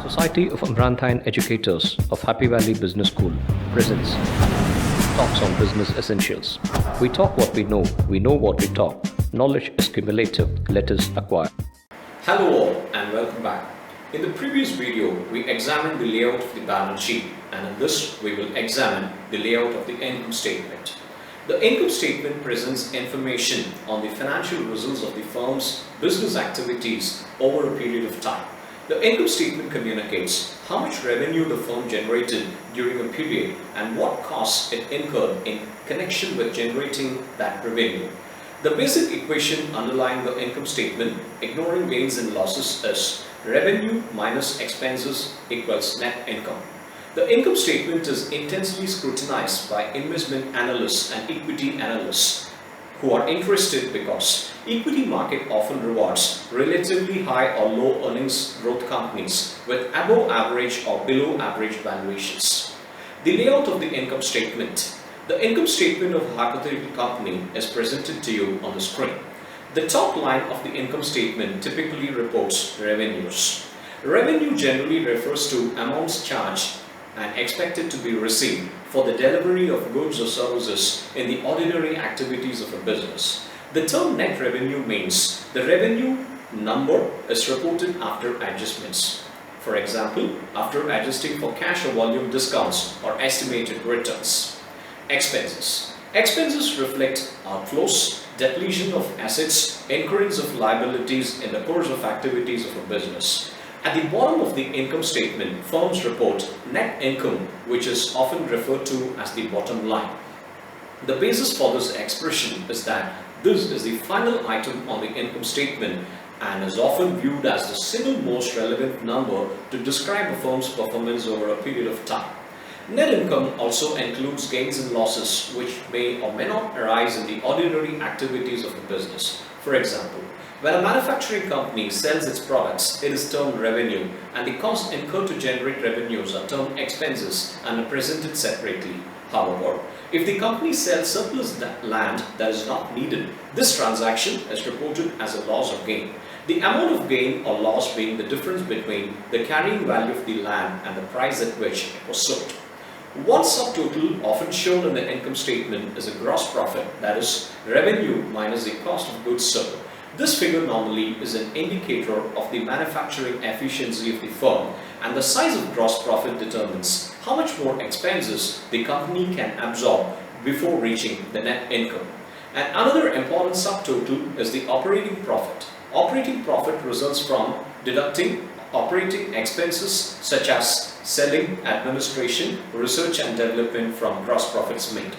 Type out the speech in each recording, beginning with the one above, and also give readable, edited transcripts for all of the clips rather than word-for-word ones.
Society of Amranthine Educators of Happy Valley Business School presents Talks on Business Essentials. We talk what we know what we talk. Knowledge is cumulative, let us acquire. Hello all and welcome back. In the previous video, we examined the layout of the balance sheet, and in this we will examine the layout of the income statement. The income statement presents information on the financial results of the firm's business activities over a period of time. The income statement communicates how much revenue the firm generated during a period and what costs it incurred in connection with generating that revenue. The basic equation underlying the income statement, ignoring gains and losses, is revenue minus expenses equals net income. The income statement is intensely scrutinized by investment analysts and equity analysts who are interested because equity market often rewards relatively high or low earnings growth companies with above average or below average valuations. The layout of the income statement. The income statement of a hypothetical company is presented to you on the screen. The top line of the income statement typically reports revenues. Revenue generally refers to amounts charged and expected to be received for the delivery of goods or services in the ordinary activities of a business. The term net revenue means the revenue number is reported after adjustments. For example, after adjusting for cash or volume discounts or estimated returns. Expenses. Expenses reflect outflows, depletion of assets, incurrence of liabilities in the course of activities of a business. At the bottom of the income statement, firms report net income, which is often referred to as the bottom line. The basis for this expression is that this is the final item on the income statement and is often viewed as the single most relevant number to describe a firm's performance over a period of time. Net income also includes gains and losses which may or may not arise in the ordinary activities of the business. For example, when a manufacturing company sells its products, it is termed revenue, and the costs incurred to generate revenues are termed expenses and are presented separately. However, if the company sells surplus land that is not needed, this transaction is reported as a loss or gain. The amount of gain or loss being the difference between the carrying value of the land and the price at which it was sold. One subtotal often shown in the income statement is a gross profit, that is, revenue minus the cost of goods sold. This figure normally is an indicator of the manufacturing efficiency of the firm, and the size of gross profit determines how much more expenses the company can absorb before reaching the net income. And another important subtotal is the operating profit. Operating profit results from deducting operating expenses such as selling, administration, research and development from gross profits made.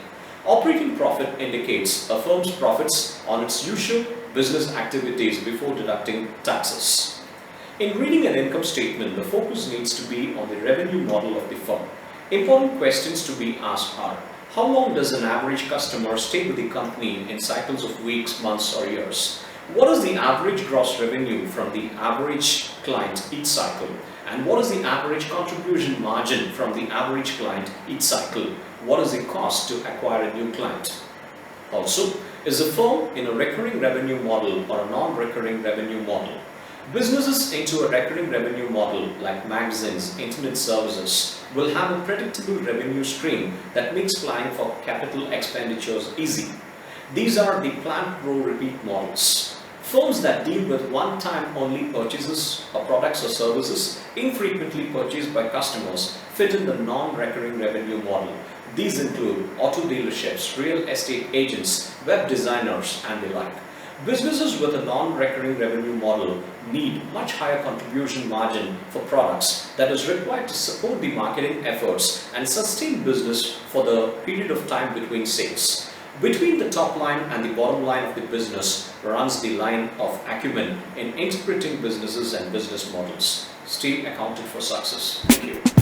Operating profit indicates a firm's profits on its usual business activities before deducting taxes. In reading an income statement, the focus needs to be on the revenue model of the firm. Important questions to be asked are: how long does an average customer stay with the company in cycles of weeks, months or years? What is the average gross revenue from the average client each cycle? And what is the average contribution margin from the average client each cycle? What is the cost to acquire a new client? Also, is the firm in a recurring revenue model or a non-recurring revenue model? Businesses into a recurring revenue model like magazines, internet services will have a predictable revenue stream that makes planning for capital expenditures easy. These are the plan, grow, repeat models. Firms that deal with one-time only purchases of products or services infrequently purchased by customers fit in the non-recurring revenue model. These include auto dealerships, real estate agents, web designers and the like. Businesses with a non-recurring revenue model need much higher contribution margin for products that is required to support the marketing efforts and sustain business for the period of time between sales. Between the top line and the bottom line of the business runs the line of acumen in interpreting businesses and business models. Stay accounted for success. Thank you.